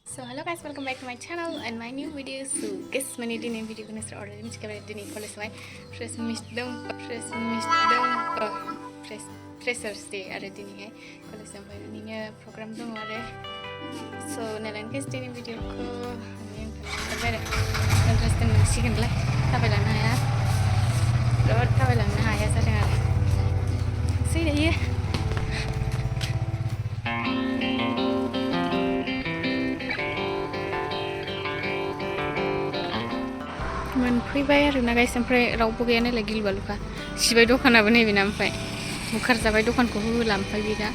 So hello guys, welcome back to my channel and my new video. So guys, mani dini video ko nasa order ni sekarang dini college mai fresh freshers day ada dini hai college sampai dini program dong ada. So nalan guys dini video ko yang berbeda interesting sih lah tapi lah ya lord tapi lah ya sedang ada sih dia मोनफैबाय आरोना guys ओमफ्राय रावबो गैया नालाय गिलुबालुखा सिबाय दखानाबो नैबे ना ओमफ्राय बुखार जाबाय दखानखौ होला ओमफ्राय बे दा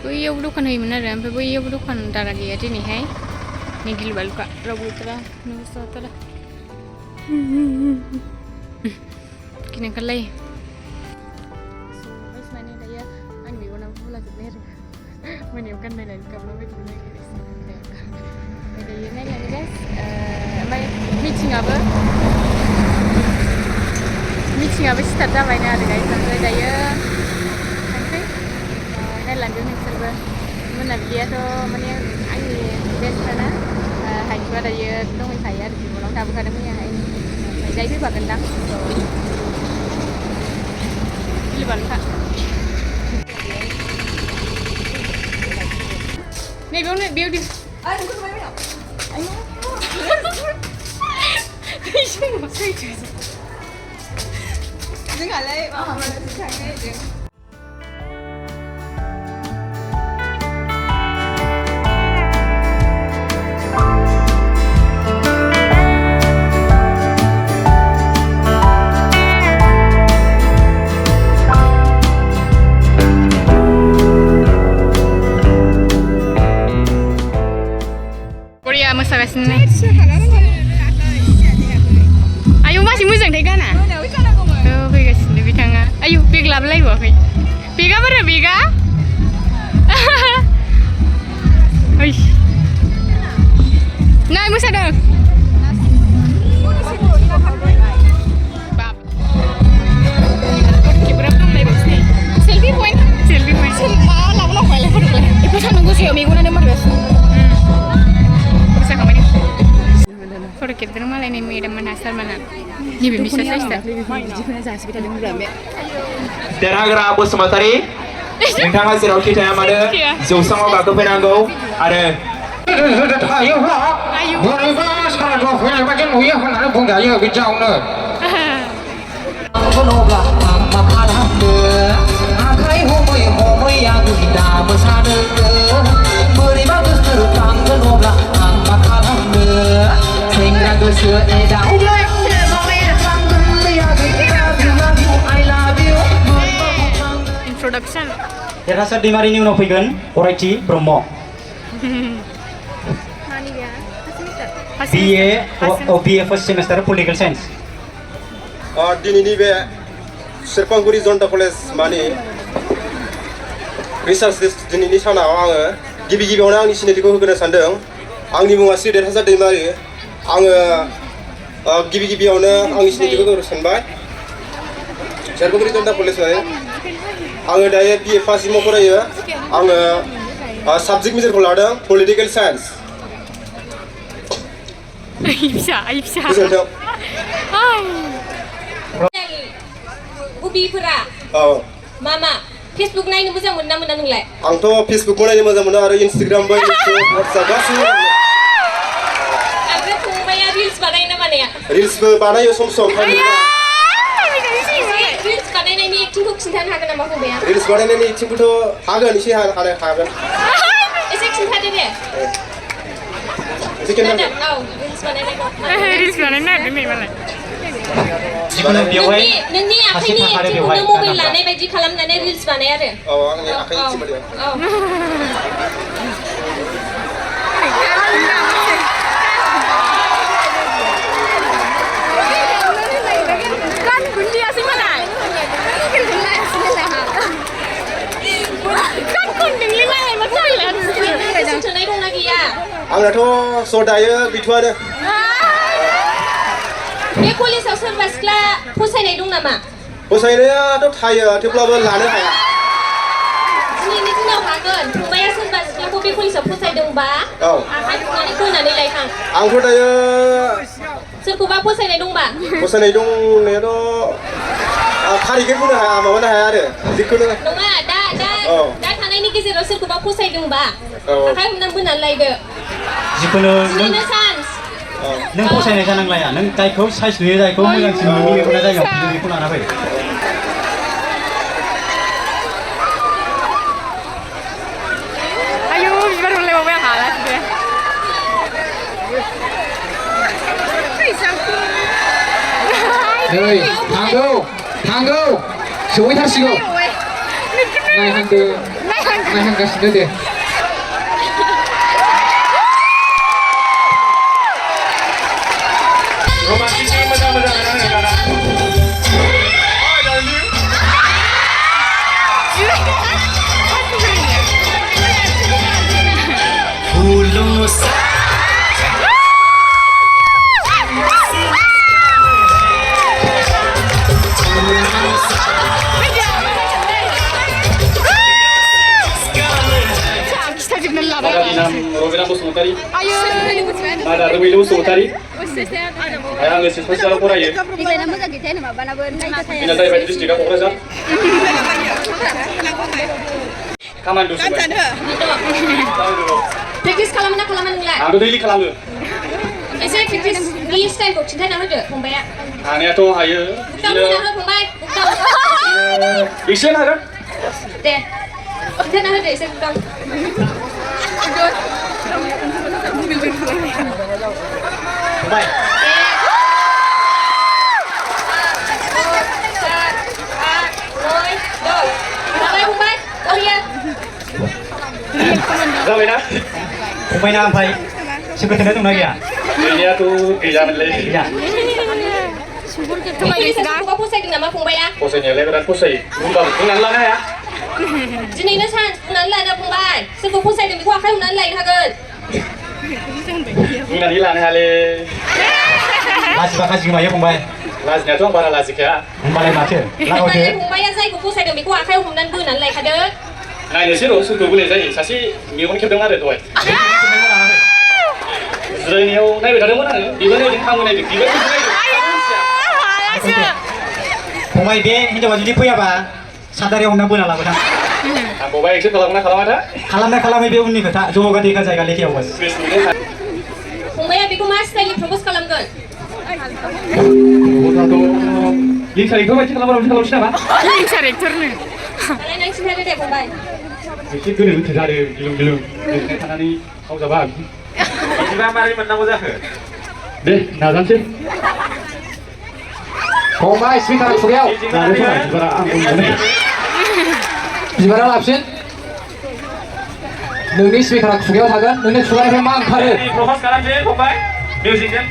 बैयावबो दखान होयोमोन आरो ओमफ्राय बैयावबो दखानदारा गैया दिनैहाय नै गिलुबालुखा रावबो गैथारा नुस्राथारा गिनो ओंखारलायो गाइस माने दायो आंनि मेगनाबो बुलाजोबबाय आरो मोनायाव गाननायनानै गाबला बायदि नागिरगासिनो ओमफ्राय दायो नायलाङो गाइस ओमफ्राय मिटिंआबो स्टार्ट जाबायना आरो गाइस ओमफ्राय दायो थांसै नायलांदो नोंसोरबो मोनाबिलियाथ' माने आंनि बेस्टफ्राना हाइथुआ दायो दंहैखायो आरो बिबनाव थाबोखादों मैयाहाय ओमफ्राय दायो फैफागोनदां गिलुबालुखा नैबेयावनो बेयाव जोंहालाय माबासो थांनो नागिरदों Korea मोसागासिनो nih ayo masih मोजां थायो गाना फैगासिनो बिथाङा आयु बेग लाबोलायबावाखै बेगा बोरो बेगा नाय मोसादों सेल्फि पइन्ट मा लाबोनांगौलाय फट'खौलाय एफा साननांगौ सायाव मेगनानो मारगासिनो मोसाखांबाय फट' खेबदों मालाय नै मेदाम मोनहा सारमोनहा नैबे बिसोर साइसदा बिदिखौनो जासिबाय थादोंमोन बे देरहाग्रा बसुमतारी नोंथाङा जेरावखि थाया मानो जौसाङाव गाखोफैनांगौ आरो बोरैबा सारादुआव फैनाय बायदि नुयो होननानै बुंजायो बिदियावनो आखाइ हमै हमै आं दा मोसानो बोरैबा गोसो खांगोन अब्ला आं मा खालामनो सेंग्रा गोसो एदाव Introduction. देरहासार दैमारिनि उनाव फैगोन अरायथि Brahma BA first semester political science दिनैनि बे सेरफांगुरि जनता कलेज माने रिसार्च दिनैनि सानाव आङो गिबियावनो आंनि सिनायथिखौ होग्रोनो सानदों आंनि मुङा श्री देरहासार दैमारि आङो गिबियावनो आंनि सिनायथिखौ होग्रोनो सानबाय सेरफांगुरि जनता कलेज माने आङो दायो BA फार्स्ट सेमाव फरायो आङो साबजेक्ट मेजरखौ लादों पलिटिकल साइन्स गोजोनथों गुबिफोरा मा फेसबुक नायनो मोजां मोनो ना मोना नोंलाय आंथ' फेसबुकबो नायनो मोजां मोनो आरो इन्स्टाग्रामबो वाट्सएप गासैबो आरो फंबाया रिल्स बानायो ना बानाया रिल्सबो बानायो सम सम रिल्स बानायनायनि एक्टिंखौ खिन्थानो हागोन नामा फंबाया रिल्स बानायनायनि एक्टिंखौथ' हागोन एसे हागोन एसे खिन्थादो दे एसे खिन्थादो औ रिल्स बानायनायखौ नै मालाय जिखुनु बेवहाय नोंनि आखाइनि एक्टिंखौनो मबाइल लानाय बायदि खालामनानै रिल्स बानाय आरो आंनि आखाइनि एक्टिं बायदि सोंनाय दंना गैया आंनाथ' स' दायो गैथ'आनो बे कलेजाव सोरबा सिख्ला फसायनाय दं नामा फसायनायाथ' थायो थेवब्लाबो लानो हाया दिनैनि दिनाव हागोन फंबाया सोरबा सिख्लाखौ बे पुलिसाव फसायदोंबा औ आखाइ थुनानै होनानै लायखां आंथ' दायो सोरखौबा फसायनाय दंबा मोसानाय दंनायाथ' थारिखै बुंनो हाया माबानो हाया आरो जिखुनु नङा दा थानायनि गेजेराव सोरखौबा फसायदोंबा औ आखाइ हमनानै बोनानै लायदो जिखुनु बिदिनो चान्स नों फसायनाय जानांलाया नों जायखौ साइज नुयो जायखौ मोजांसिन नोंनि मेगना जायगायाव बिदि बेखौ लाना फै आयौ बिबार हरलायबावबाय आंहा लासैनो नै थांगौ सहैथारसिगौ नायहांगासिनो दे romantisnya Robina Bosumutari, ada Robina Bosumutari, ayah nggak siswa secara kurang ya. Ini dari Bajis juga Kokrasa. Kaman dulu. Practice खालामना खालामा नोंलाय Aku daily kalangu. एसे प्रेक्टिस नि स्टाइलखौ खिन्थाना होदो फंबाया Aneh tuh ayo. बुकदाव होना हो फंबाय बुकदाव Bisa nggak kan? दे खिन्थाना होदो एसे बुकदाव Baik. फंबाय oh iya Robina, फंबायना ओमफ्राय सोंगोरथोनाय दंना गैया ini tuh kejamanlah. गैया सोरखौबा फसायदों नामा फंबाया Posenya lebaran posai. Bukan lah ya. दिनैनो चान्स बुंनानै लादो फंबाय सोरखौ फसायदों बेखौ आखाइ हमनानै लायनो हागोन Bukan hilang hale. लाजिबा खाजि गोमायो फंबाय Lasnya tuh para lasik ya. होमबालाय माथो लागावदो माने फंबाया जायखौ फसायदों बेखौ आखाइ हमनानै बोनानै लायखादो Nah ini sih loh, sudah boleh jadi. Sasi mion kita dengar itu, ay. Sudah ini oh, naik berada mana? Di mana yang kamu naik? Di mana? फंबाय बे हिनजावा जुदि फैयाबा सादारियाव हमना बोना लाबोथां Aku baik sih kalau ada. खालामनाय खालामै बे उननि खोथा जगा देखा जायगा लेखायाव बस फंबाया बेखौ मा स्टाइलनि प्रप'ज खालामगोन Lihat itu baca kalau siapa? लिंसार एक्टरनो मालाय नों खिन्थादो दे फंबाय Itu dulu tidak ada belum. Karena kau jawab. Gimana mari menang usaha? Deh, nazar sih. फंबाय स्पिकार खुगायाव बिबारा लाबसिन नोंनि स्पिकारा खुगायाव थागोन नोंनि खुगानिफ्राय मा ओंखारो Propose sekarang deh, Bombay. Musicnya.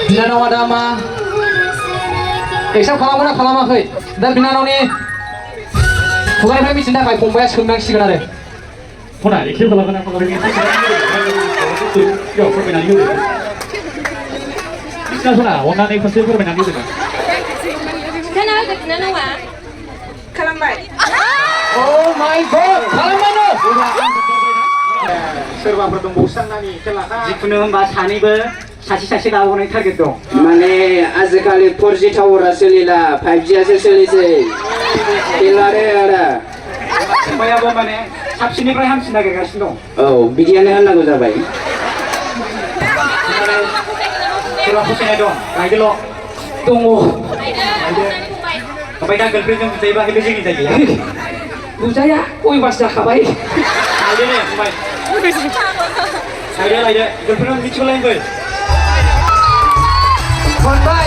बिनानावा दा मा एक्सेप्ट खालामगोन ना खालामाखै दा बिनानावनि खुगानिफ्राय मिथिनो थाखाय फंबाया सोंनांसिगोन आरो Pona, ikut kalau kalau ini. Yo, permainan itu. Bisa sana, wanita ini pasti permainan itu kan. खिन्थाना होदो बिनानावा खालामबाय Oh my god खालामबानो सोरबाफोर दंबावो सांनानि खेलाखा जिखुनु होमबा सानैबो सासे गावनाय टारगेट दं माने आजिखालि 4G टावारा सोलिला 5Gआसो सोलिसै खेलारे आदा फंबायाबो माने साबसिननिफ्राय हामसिन नागिरगासिनो दं औ बिदियानो होननांगौ जाबाय सोरबा फसायनाय दं गायदोल' दङ ओमफ्राय दा गोलफ्रेन्डजों बुजायोबा खिन्थु जोंनि जायगाया बुजाया अयबास जाखाबाय लायदो ने फंबाय लायदो गोलफ्रेन्डआव मिथिगौलाय फै मोनबाय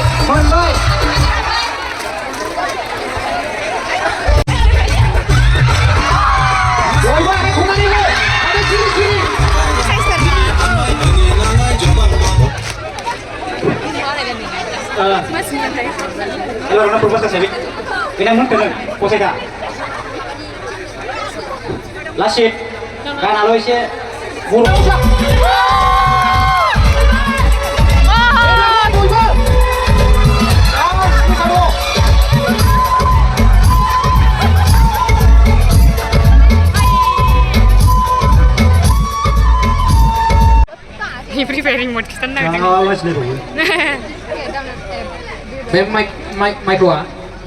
Kalau orang propose kasih, kita mau kenal, posai dah. Lasit, kan alo isi, buruk. remote kita nak. awas deh dulu. Be micro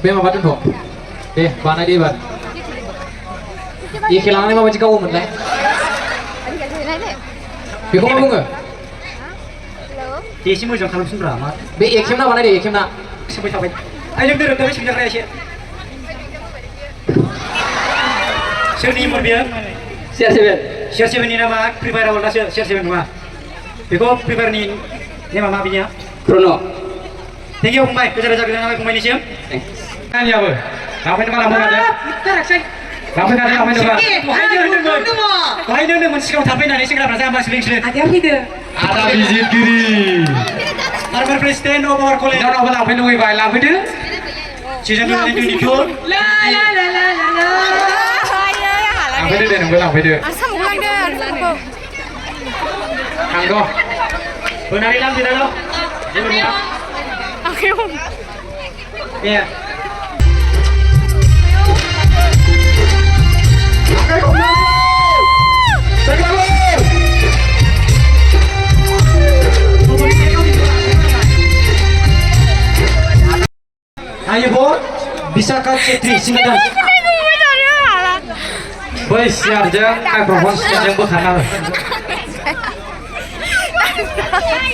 be ma button ho. Deh, bana di ban. Ye khilang ni ma baji kau mun lai. Be ko ma bunga. Desi moजां खालामसिनब्रा मा Be ekim na bana de ekim na. सोबाय थाबाय आइ नों दोरों दाबे सिंजाग्रा एसे सोरनि इमर बियो CR7. CR7 नि नामा फ्रि फायाराव दासो CR7 नङा बेखौ फ्रि फायारनि नेमा मा बिनिया Chrono. थेंक इउ फंबाय गोजोन रोजा गोजोननाय फंबायनिसिम आंनियाबो लांफैनो मा लांफैखादो लांफैखादो दहायनो होनदोंमोन सिगाङाव थाफैनानै सेंग्राफ्रा जाम्बा सिलिं Ada fide. आदा बिजितगिरि आर्मार president of our college Dah nak lampin nunggu baik lampin tu. Season 2024 Lampin tu deh nunggu lampin tu. Asam ulang deh. Anggo. Benari lang tidak lo. Oke. Iya. Ayo Bo, bisakah Cetri Singadan? Boy, siap jeng, mikrofon siap jeng berkanan.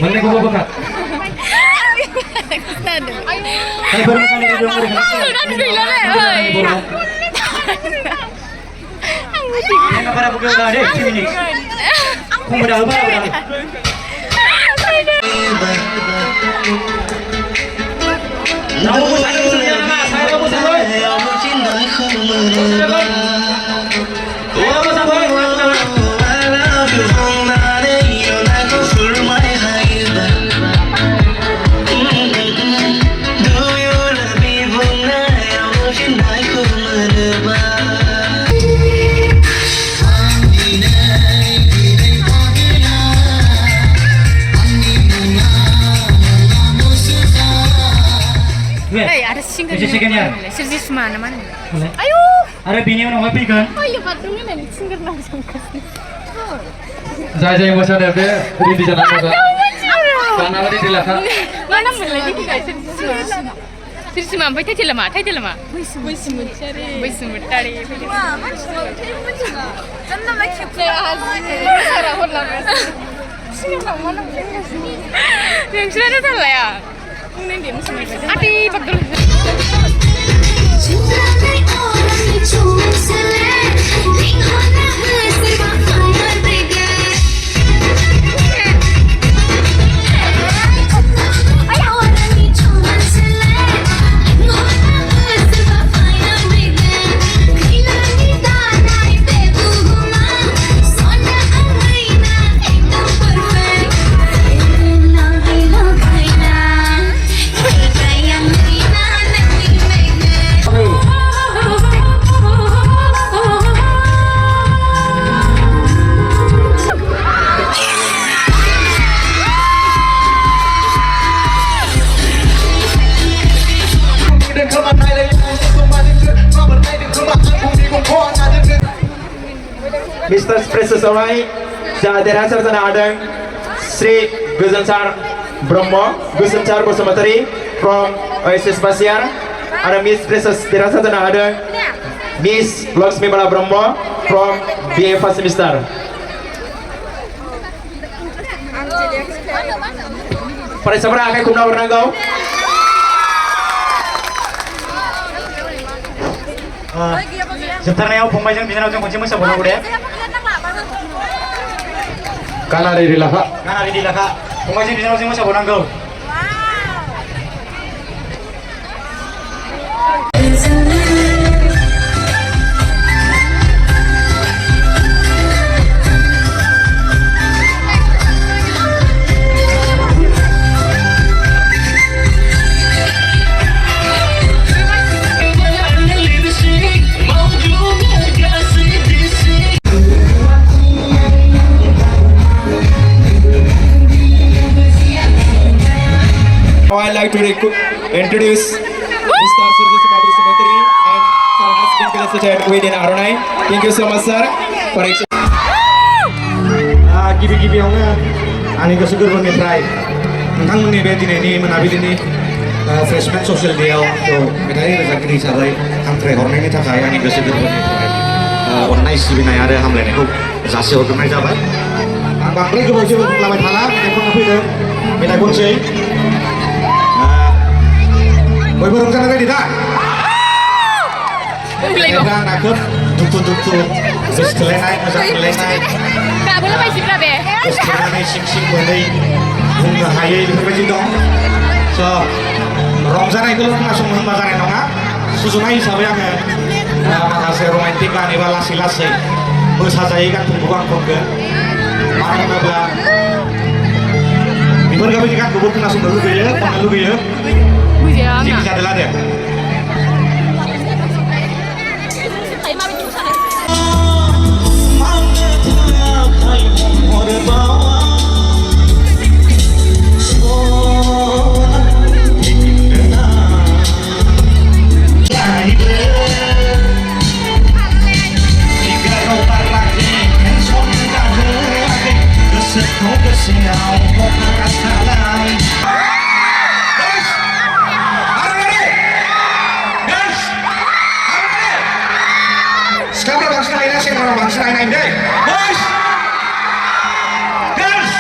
Mana gua berkat? Ayo baru kali ini dong mereka. Yang apa dah bukan dah deh, sini. Kau muda apa dah? Kamu bukan musuhnya nama, saya musuh boy. Kamu boy. Ada single. Bisa single-nya? Servis mana mana? Boleh. Ayo. Ada bini orang apa kan? Oh iya patrungnya nih single langsung kasih. Saya yang bosan deh, beri di sana juga. Karena ada di belakang. Mana lagi kita servis mana? Baik aja lama, aja lama. Wis mutari. Wah, macam tu. Jangan macam tu. Sarah orang lama. Single mana? Yang sudah ada lah ya. Adi, betul. Mr. Precious Awai, Jahadir Hasar Sana Adang, Sri Guzansar Brahma, Guzansar Bosamatari from Oasis Basiar, ada Miss Precious Dirasa Sana Adang, Miss Laksmi Bala Brahma from BA First Semester. Para sabra akan kumna bernangau. Sebentar nih, pemain bisa nonton kunci masa bola udah. Karena ada di belakang. Kan ada di belakang. Pemain bisa nonton masa bola gol. I'd like to introduce Mr. Surjit Madri Sumatri and her husband President Widin Arunai. Thank you so much, sir, for Gibi-gibi yang आंनि गोसो गोरबोनिफ्राय नोंथांमोननि बे दिनैनि मोनाबिलिनि freshmen social डेआव मेथाइ रोजाबगिरि हिसाबै हांख्रायहरनायनि थाखाय आंनि गोसो गोरबोनिफ्राय अननाय सिबिनाय आरो हामलायनायखौ जासिहरग्रोनाय जाबाय आं बांद्राय गोबाव जेबो बुंलाबाय थाला मेथाइ खननो फैदों मेथाइ खनसै बयबो रंजानाय बायदि दा मेथाइफ्रा आंना खोब दुखु दुखु गोसोथोलायनाय मोजां मोनलायनाय गोसोथोलायनानै सिं सिं मोनै बुंनो हायै बेफोरबायदि दं स' रंजानायखौल' खोनासंनो होनबा जानाय नङा सुजुनाय हिसाबै आङो माखासे रमान्टिक गान एबा लासै लासै मोसाजायै गानफोरखौबो आं खनगोन मानो होनोब्ला बेफोरबायदि गानखौबो खोनासंनो लुगैयो खननो लुगैयो जेखि जादोला दे Sekarang bangsa lainnya sih orang bangsa lain deh, guys, guys,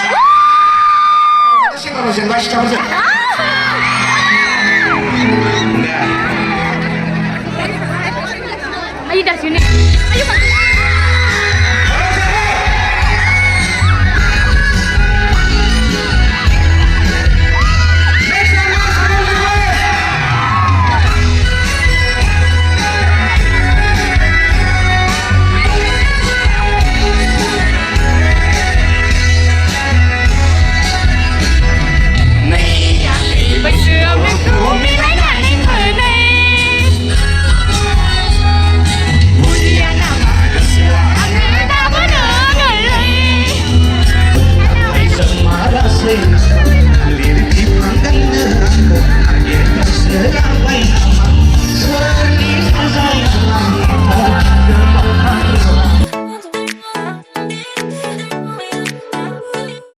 sih orang jen guys sekarang jen. Ayo dah sini, ayo pak.